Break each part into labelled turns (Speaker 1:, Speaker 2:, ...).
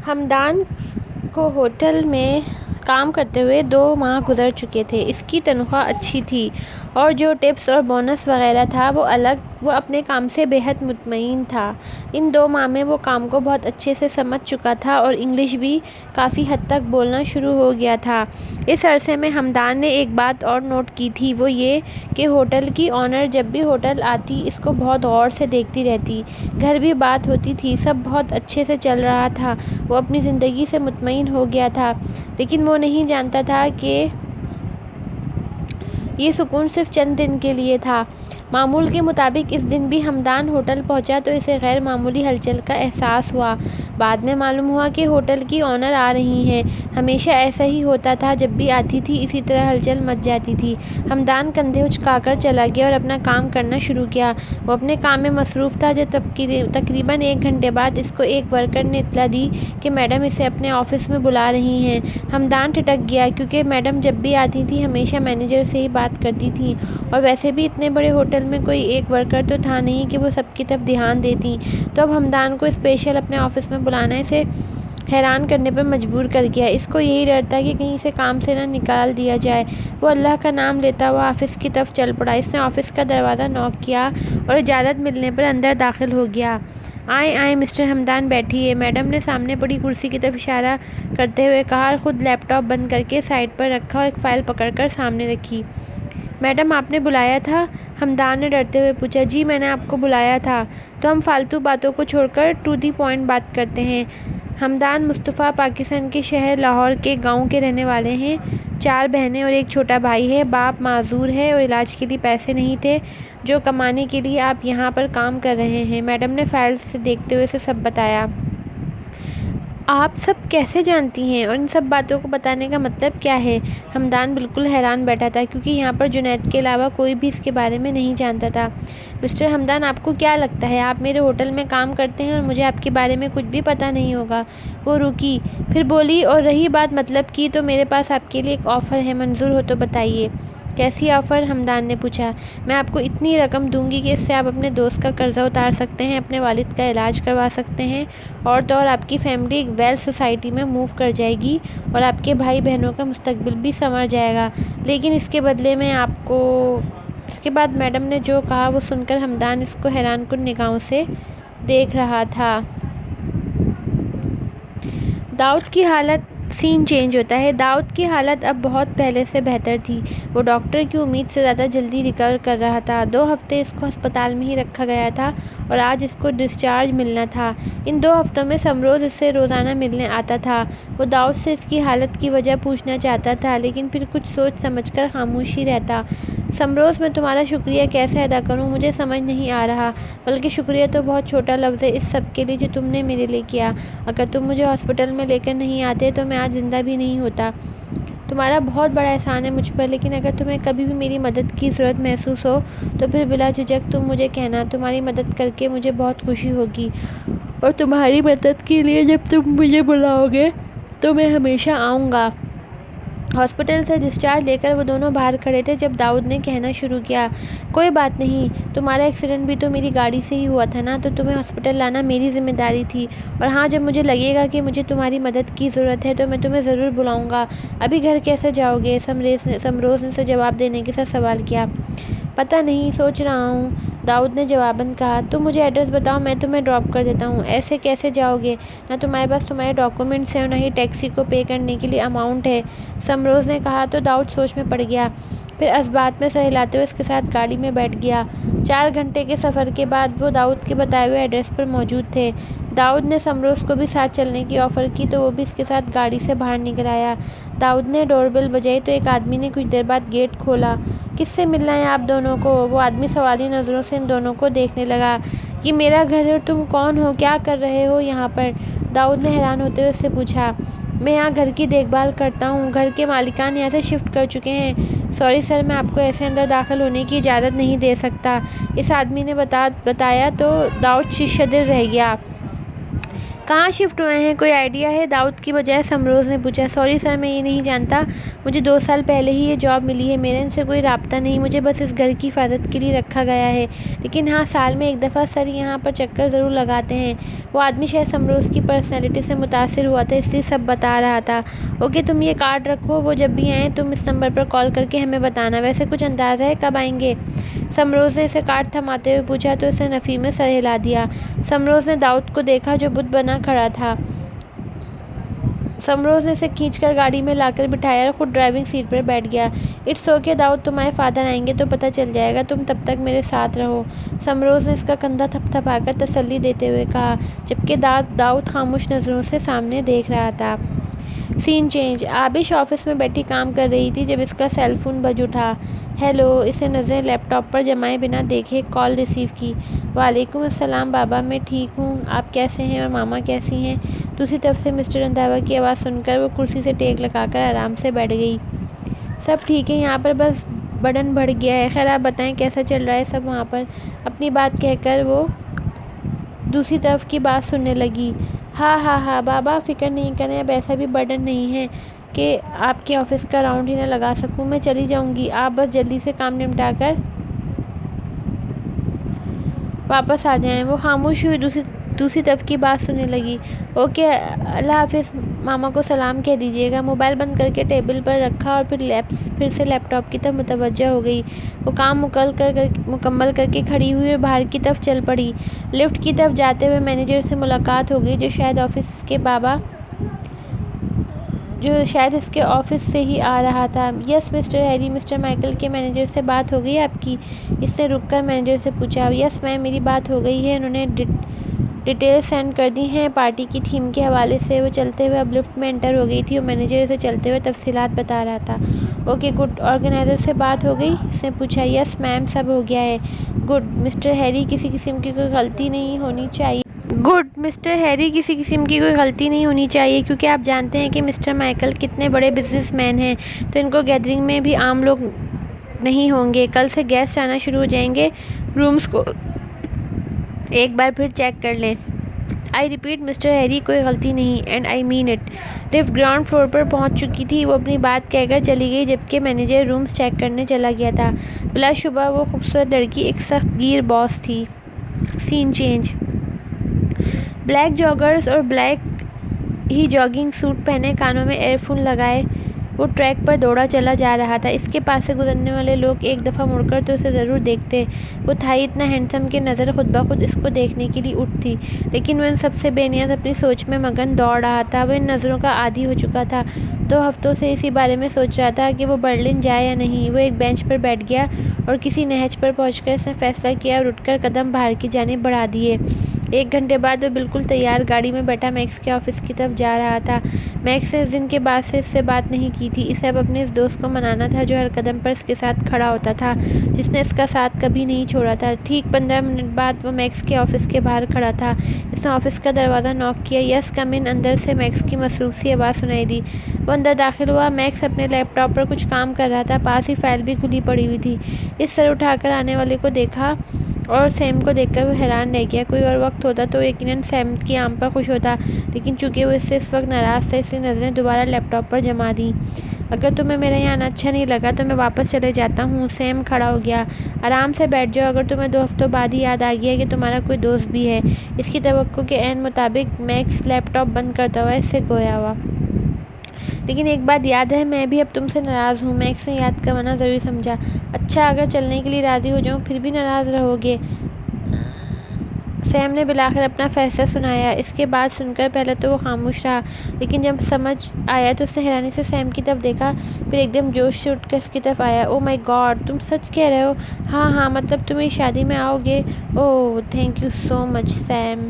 Speaker 1: ہمدان کو ہوٹل میں کام کرتے ہوئے 2 ماہ گزر چکے تھے۔ اس کی تنخواہ اچھی تھی اور جو ٹپس اور بونس وغیرہ تھا وہ اپنے کام سے بے حد مطمئن تھا۔ ان 2 ماہ میں وہ کام کو بہت اچھے سے سمجھ چکا تھا اور انگلش بھی کافی حد تک بولنا شروع ہو گیا تھا۔ اس عرصے میں ہمدان نے ایک بات اور نوٹ کی تھی، وہ یہ کہ ہوٹل کی آنر جب بھی ہوٹل آتی اس کو بہت غور سے دیکھتی رہتی۔ گھر بھی بات ہوتی تھی، سب بہت اچھے سے چل رہا تھا، وہ اپنی زندگی سے مطمئن ہو گیا تھا، لیکن وہ نہیں جانتا تھا کہ یہ سکون صرف چند دن کے لیے تھا۔ معمول کے مطابق اس دن بھی ہمدان ہوٹل پہنچا تو اسے غیر معمولی ہلچل کا احساس ہوا۔ بعد میں معلوم ہوا کہ ہوٹل کی آنر آ رہی ہیں۔ ہمیشہ ایسا ہی ہوتا تھا، جب بھی آتی تھی اسی طرح ہلچل مچ جاتی تھی۔ ہمدان کندھے اچکا کر چلا گیا اور اپنا کام کرنا شروع کیا۔ وہ اپنے کام میں مصروف تھا جب تقریباً 1 گھنٹے بعد اس کو ایک ورکر نے اطلاع دی کہ میڈم اسے اپنے آفس میں بلا رہی ہیں۔ ہمدان ٹھٹک گیا، کیونکہ میڈم جب بھی آتی تھیں ہمیشہ مینیجر سے ہی بات کرتی تھیں، اور ویسے بھی اتنے بڑے ہوٹل میں کوئی ایک ورکر تو تھا نہیں کہ وہ سب کی طرف دھیان دیتی۔ تو اب ہمدان کو اسپیشل اپنے آفس میں بلانا اسے حیران کرنے پر مجبور کر گیا۔ اس کو یہی ڈر تھا کہ کہیں اسے کام سے نہ نکال دیا جائے۔ وہ اللہ کا نام لیتا ہوا آفس کی طرف چل پڑا۔ اس نے آفس کا دروازہ نوک کیا اور اجازت ملنے پر اندر داخل ہو گیا۔ آئیں آئیں مسٹر ہمدان، بیٹھیے، میڈم نے سامنے پڑی کرسی کی طرف اشارہ کرتے ہوئے کہا اور خود لیپ ٹاپ بند کر کے سائڈ پر رکھا اور ایک فائل پکڑ کر سامنے رکھی۔ میڈم آپ نے بلایا تھا؟ ہمدان نے ڈرتے ہوئے پوچھا۔ جی میں نے آپ کو بلایا تھا۔ تو ہم فالتو باتوں کو چھوڑ کر ٹو دی پوائنٹ بات کرتے ہیں۔ ہمدان مصطفیٰ پاکستان کے شہر لاہور کے گاؤں کے رہنے والے ہیں۔ 4 بہنیں اور ایک چھوٹا بھائی ہے۔ باپ معذور ہے اور علاج کے لیے پیسے نہیں تھے جو کمانے کے لیے آپ یہاں پر کام کر رہے ہیں۔ میڈم نے فائل سے دیکھتے ہوئے اسے سب بتایا۔ آپ سب کیسے جانتی ہیں اور ان سب باتوں کو بتانے کا مطلب کیا ہے؟ ہمدان بالکل حیران بیٹھا تھا، کیونکہ یہاں پر جنید کے علاوہ کوئی بھی اس کے بارے میں نہیں جانتا تھا۔ مسٹر ہمدان آپ کو کیا لگتا ہے آپ میرے ہوٹل میں کام کرتے ہیں اور مجھے آپ کے بارے میں کچھ بھی پتہ نہیں ہوگا؟ وہ رکی، پھر بولی، اور رہی بات مطلب کی، تو میرے پاس آپ کے لیے ایک آفر ہے، منظور ہو تو بتائیے۔ کیسی آفر؟ ہمدان نے پوچھا۔ میں آپ کو اتنی رقم دوں گی کہ اس سے آپ اپنے دوست کا قرضہ اتار سکتے ہیں، اپنے والد کا علاج کروا سکتے ہیں، اور تو اور آپ کی فیملی ایک ویل سوسائٹی میں موو کر جائے گی اور آپ کے بھائی بہنوں کا مستقبل بھی سنور جائے گا، لیکن اس کے بدلے میں آپ کو… اس کے بعد میڈم نے جو کہا وہ سن کر ہمدان اس کو حیران کن نگاہوں سے دیکھ رہا تھا۔ داؤد کی حالت… سین چینج ہوتا ہے۔ داؤد کی حالت اب بہت پہلے سے بہتر تھی۔ وہ ڈاکٹر کی امید سے زیادہ جلدی ریکور کر رہا تھا۔ 2 ہفتے اس کو ہسپتال میں ہی رکھا گیا تھا اور آج اس کو ڈسچارج ملنا تھا۔ ان 2 ہفتوں میں سمروز اس سے روزانہ ملنے آتا تھا۔ وہ داؤد سے اس کی حالت کی وجہ پوچھنا چاہتا تھا، لیکن پھر کچھ سوچ سمجھ کر خاموش ہی رہتا۔ سمروز میں تمہارا شکریہ کیسے ادا کروں مجھے سمجھ نہیں آ رہا، بلکہ شکریہ تو بہت چھوٹا لفظ ہے اس سب کے لیے جو تم نے میرے لیے کیا۔ اگر تم مجھے ہاسپٹل میں لے کر نہیں آتے تو میں آج زندہ بھی نہیں ہوتا۔ تمہارا بہت بڑا احسان ہے مجھ پر، لیکن اگر تمہیں کبھی بھی میری مدد کی ضرورت محسوس ہو تو پھر بلا جھجک تم مجھے کہنا۔ تمہاری مدد کر کے مجھے بہت خوشی ہوگی، اور تمہاری مدد کے لیے جب تم مجھے بلاؤ گے تو میں ہمیشہ آؤں گا۔ ہاسپٹل سے ڈسچارج لے کر وہ دونوں باہر کھڑے تھے جب داؤد نے کہنا شروع کیا۔ کوئی بات نہیں، تمہارا ایکسیڈنٹ بھی تو میری گاڑی سے ہی ہوا تھا نا، تو تمہیں ہاسپٹل لانا میری ذمہ داری تھی، اور ہاں جب مجھے لگے گا کہ مجھے تمہاری مدد کی ضرورت ہے تو میں تمہیں ضرور بلاؤں گا۔ ابھی گھر کیسے جاؤ گے؟ سمروز نے اسے جواب دینے کے ساتھ سوال کیا۔ پتہ نہیں، سوچ رہا ہوں، داؤد نے جواباً کہا۔ تم مجھے ایڈریس بتاؤ، میں تمہیں ڈراپ کر دیتا ہوں۔ ایسے کیسے جاؤ گے؟ نہ تمہارے پاس تمہارے ڈاکومنٹس ہیں اور نہ ہی ٹیکسی کو پے کرنے کے لیے اماؤنٹ ہے، سمروز نے کہا تو داؤد سوچ میں پڑ گیا، پھر اسبات میں سر ہلاتے ہوئے اس کے ساتھ گاڑی میں بیٹھ گیا۔ 4 گھنٹے کے سفر کے بعد وہ داؤد کے بتائے ہوئے ایڈریس پر موجود تھے۔ داؤد نے سمروز کو بھی ساتھ چلنے کی آفر کی تو وہ بھی اس کے ساتھ گاڑی سے باہر نکل آیا۔ داؤد نے ڈور بیل بجائی تو ایک آدمی نے کچھ دیر بعد گیٹ کھولا۔ کس سے ملنا ہے آپ دونوں کو؟ وہ آدمی سوالی نظروں سے ان دونوں کو دیکھنے لگا۔ یہ میرا گھر ہے اور تم کون ہو؟ کیا کر رہے ہو یہاں پر؟ داؤد نے حیران ہوتے ہوئے اس سے پوچھا۔ میں یہاں گھر کی دیکھ بھال کرتا ہوں، گھر کے مالکان یہاں سے شفٹ کر چکے ہیں۔ سوری سر، میں آپ کو ایسے اندر داخل ہونے کی اجازت نہیں دے سکتا، اس آدمی نے بتایا تو داؤد ششدر رہ گیا۔ کہاں شفٹ ہوئے ہیں، کوئی آئیڈیا ہے؟ داؤد کی بجائے سمروز نے پوچھا۔ سوری سر، میں یہ نہیں جانتا، مجھے 2 سال پہلے ہی یہ جاب ملی ہے، میرا ان سے کوئی رابطہ نہیں، مجھے بس اس گھر کی حفاظت کے لیے رکھا گیا ہے، لیکن ہاں سال میں 1 دفعہ سر یہاں پر چکر ضرور لگاتے ہیں۔ وہ آدمی شاید سمروز کی پرسنالٹی سے متاثر ہوا تھا، اس لیے سب بتا رہا تھا۔ اوکے، تم یہ کارڈ رکھو، وہ جب بھی آئیں تم اس نمبر پر کال کر کے ہمیں بتانا۔ ویسے کچھ اندازہ ہے کب آئیں گے؟ سمروز نے اسے کارڈ تھماتے ہوئے پوچھا تو اسے نفی میں سر ہلا دیا۔ سمروز نے داؤد کو دیکھا جو بت بنا کھڑا تھا۔ سمروز نے اسے کھینچ کر گاڑی میں لا کر بٹھایا اور خود ڈرائیونگ سیٹ پر بیٹھ گیا۔ اٹس اوکے داؤد، تمہارے فادر آئیں گے تو پتہ چل جائے گا، تم تب تک میرے ساتھ رہو، سمروز نے اس کا کندھا تھپ تھپا کر تسلی دیتے ہوئے کہا، جبکہ داؤد خاموش نظروں سے سامنے دیکھ رہا تھا۔ سین چینج۔ آبش آفس میں بیٹھی کام کر رہی تھی جب اس کا سیل فون بج اٹھا۔ ہیلو، اسے نظریں لیپ ٹاپ پر جمائے بنا دیکھے کال ریسیو کی۔ وعلیکم السلام بابا، میں ٹھیک ہوں، آپ کیسے ہیں اور ماما کیسی ہیں؟ دوسری طرف سے مسٹر رندھاوا کی آواز سن کر وہ کرسی سے ٹیک لگا کر آرام سے بیٹھ گئی۔ سب ٹھیک ہے یہاں پر، بس برڈن بڑھ گیا ہے، خیر آپ بتائیں کیسا چل رہا ہے سب وہاں پر؟ اپنی بات کہہ کر وہ دوسری طرف کی بات سننے لگی۔ ہاں بابا فکر نہیں کریں، اب ایسا بھی برڈن نہیں ہے کہ آپ کے آفس کا راؤنڈ ہی نہ لگا سکوں، میں چلی جاؤں گی، آپ بس جلدی سے کام نمٹا کر واپس آ جائیں۔ وہ خاموش ہوئی، دوسری طرف کی بات سننے لگی۔ اوکے، اللہ حافظ، ماما کو سلام کہہ دیجیے گا۔ موبائل بند کر کے ٹیبل پر رکھا اور پھر سے لیپ ٹاپ کی طرف متوجہ ہو گئی۔ وہ کام مکمل کر کے کھڑی ہوئی اور باہر کی طرف چل پڑی۔ لفٹ کی طرف جاتے ہوئے مینیجر سے ملاقات ہو گئی جو شاید اس کے آفس سے ہی آ رہا تھا۔ یس مسٹر ہیری، مسٹر مائیکل کے مینیجر سے بات ہو گئی آپ کی؟ اس نے رک کر مینیجر سے پوچھا۔ یس میم، میری بات ہو گئی ہے، انہوں نے ڈیٹیلز سینڈ کر دی ہیں پارٹی کی تھیم کے حوالے سے۔ وہ چلتے ہوئے اب لفٹ میں انٹر ہو گئی تھی اور مینیجر اسے چلتے ہوئے تفصیلات بتا رہا تھا۔ اوکے گڈ، آرگنائزر سے بات ہو گئی؟ اس نے پوچھا۔ یس میم، سب ہو گیا ہے۔ گڈ مسٹر ہیری، کسی قسم کی کوئی غلطی نہیں ہونی چاہیے کیونکہ آپ جانتے ہیں کہ مسٹر مائیکل کتنے بڑے بزنس مین ہیں، تو ان کو گیدرنگ میں بھی عام لوگ نہیں ہوں گے۔ کل سے گیسٹ آنا شروع ہو جائیں گے، رومز کو ایک بار پھر چیک کر لیں۔ آئی ریپیٹ مسٹر ہیری، کوئی غلطی نہیں، and I mean it. Lift ground floor پر پہنچ چکی تھی، وہ اپنی بات کہہ کر چلی گئی جبکہ مینیجر رومز چیک کرنے چلا گیا تھا۔ بلا شبہ وہ خوبصورت لڑکی ایک سخت گیر باس تھی۔ سین چینج۔ بلیک جاگرز اور بلیک ہی جاگنگ سوٹ پہنے، کانوں میں ایئر فون لگائے وہ ٹریک پر دوڑا چلا جا رہا تھا۔ اس کے پاس سے گزرنے والے لوگ ایک دفعہ مڑ کر تو اسے ضرور دیکھتے۔ وہ تھا ہی اتنا ہینڈسم کہ نظر خود بخود اس کو دیکھنے کے لیے اٹھتی، لیکن وہ ان سب سے بے نیاز اپنی سوچ میں مگن دوڑ رہا تھا۔ وہ ان نظروں کا عادی ہو چکا تھا، 2 ہفتوں سے اسی بارے میں سوچ رہا تھا کہ وہ برلن جائے یا نہیں۔ وہ ایک بینچ پر بیٹھ گیا اور کسی نہج پر پہنچ کر اس نے فیصلہ کیا اور اٹھ کر قدم باہر کی جانب بڑھا دیے۔ 1 گھنٹے بعد وہ بالکل تیار گاڑی میں بیٹھا میکس کے آفس کی طرف جا رہا تھا۔ میکس نے اس دن کے بعد سے اس سے بات نہیں کی تھی، اسے اب اپنے اس دوست کو منانا تھا جو ہر قدم پر اس کے ساتھ کھڑا ہوتا تھا، جس نے اس کا ساتھ کبھی نہیں چھوڑا تھا۔ ٹھیک 15 منٹ بعد وہ میکس کے آفس کے باہر کھڑا تھا۔ اس نے آفس کا دروازہ ناک کیا۔ یس کم ان۔ اندر سے میکس کی مصروف سی آواز سنائی دی۔ وہ اندر داخل ہوا۔ میکس اپنے لیپ ٹاپ پر کچھ کام کر رہا تھا، پاس ہی فائل بھی کھلی پڑی ہوئی تھی۔ اس سر اٹھا کر آنے والے کو دیکھا اور سیم کو دیکھ کر وہ حیران رہ گیا۔ کوئی اور وقت ہوتا تو یقیناً سیم کی آمد پر خوش ہوتا، لیکن چونکہ وہ اس سے اس وقت ناراض تھا، اس لیے نظریں دوبارہ لیپ ٹاپ پر جما دیں۔ اگر تمہیں میرے یہاں آنا اچھا نہیں لگا تو میں واپس چلے جاتا ہوں۔ سیم کھڑا ہو گیا۔ آرام سے بیٹھ جاؤ، اگر تمہیں 2 ہفتوں بعد ہی یاد آ گیا کہ تمہارا کوئی دوست بھی ہے۔ اس کی توقع کے عین مطابق میکس لیپ ٹاپ بند کرتا ہوا اس سے گویا ہوا۔ لیکن ایک بات یاد ہے، میں بھی اب تم سے ناراض ہوں۔ میکس نے یاد کروانا ضروری سمجھا۔ اچھا، اگر چلنے کے لیے راضی ہو جاؤں پھر بھی ناراض رہو گے؟ سیم نے بالآخر اپنا فیصلہ سنایا۔ اس کی بات سن کر پہلے تو وہ خاموش رہا، لیکن جب سمجھ آیا تو اس نے حیرانی سے سیم کی طرف دیکھا، پھر ایک دم جوش سے اٹھ کر اس کی طرف آیا۔ او مائی گاڈ، تم سچ کہہ رہے ہو؟ ہاں، مطلب تم میری شادی میں آؤ گے؟ Oh thank you so much Sam,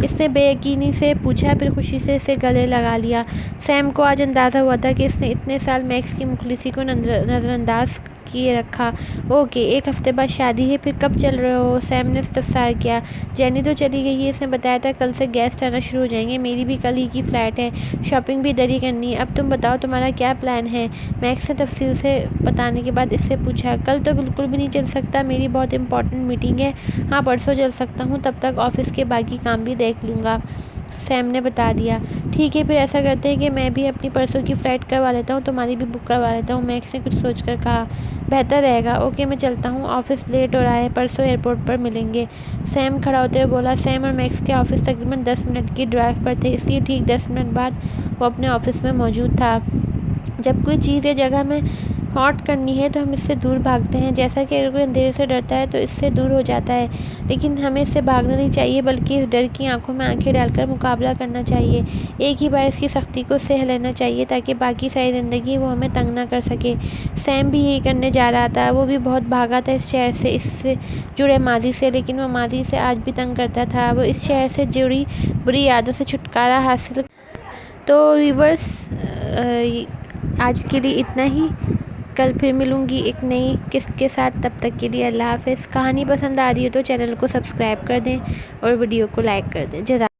Speaker 1: اس نے بے یقینی سے پوچھا، پھر خوشی سے اسے گلے لگا لیا۔ سیم کو آج اندازہ ہوا تھا کہ اس نے اتنے سال میکس کی مخلصی کو نظر انداز کیے رکھا۔ اوکے، 1 ہفتے بعد شادی ہے، پھر کب چل رہے ہو؟ سیم نے استفسار کیا۔ جینی تو چلی گئی ہے، اس نے بتایا تھا کل سے گیسٹ آنا شروع ہو جائیں گے، میری بھی کل ہی کی فلائٹ ہے، شاپنگ بھی ادھر ہی کرنی ہے۔ اب تم بتاؤ تمہارا کیا پلان ہے؟ میکس نے تفصیل سے بتانے کے بعد اس سے پوچھا۔ کل تو بالکل بھی نہیں چل سکتا، میری بہت امپورٹنٹ میٹنگ ہے۔ ہاں پرسوں چل سکتا ہوں، تب تک آفس کے باقی کام بھی دیکھ لوں گا۔ سیم نے بتا دیا۔ ٹھیک ہے، پھر ایسا کرتے ہیں کہ میں بھی اپنی پرسوں کی فلائٹ کروا لیتا ہوں، تمہاری بھی بک کروا لیتا ہوں، میکس نے کچھ سوچ کر کہا۔ بہتر رہے گا۔ اوکے، میں چلتا ہوں، آفس لیٹ ہو رہا ہے، پرسوں ایئرپورٹ پر ملیں گے، سیم کھڑا ہوتے ہوئے بولا۔ سیم اور میکس کے آفس تقریباً 10 منٹ کی ڈرائیو پر تھے، اس لیے ٹھیک 10 منٹ بعد وہ اپنے آفس میں موجود تھا۔ جب کوئی چیز یا جگہ میں ہانٹ کرنی ہے تو ہم اس سے دور بھاگتے ہیں، جیسا کہ اگر کوئی اندھیرے سے ڈرتا ہے تو اس سے دور ہو جاتا ہے، لیکن ہمیں اس سے بھاگنا نہیں چاہیے بلکہ اس ڈر کی آنکھوں میں آنکھیں ڈال کر مقابلہ کرنا چاہیے۔ ایک ہی بار اس کی سختی کو سہ لینا چاہیے تاکہ باقی ساری زندگی وہ ہمیں تنگ نہ کر سکے۔ سیم بھی یہی کرنے جا رہا تھا۔ وہ بھی بہت بھاگا تھا اس شہر سے، اس سے جڑے ماضی سے، لیکن وہ ماضی سے آج بھی تنگ کرتا تھا۔ وہ اس شہر سے جڑی بری یادوں سے چھٹکارا حاصل۔ تو ویورز، آج کے لیے اتنا ہی۔ کل پھر ملوں گی ایک نئی قسط کے ساتھ، تب تک کے لیے اللہ حافظ۔ کہانی پسند آ رہی ہو تو چینل کو سبسکرائب کر دیں اور ویڈیو کو لائک کر دیں۔ جزاک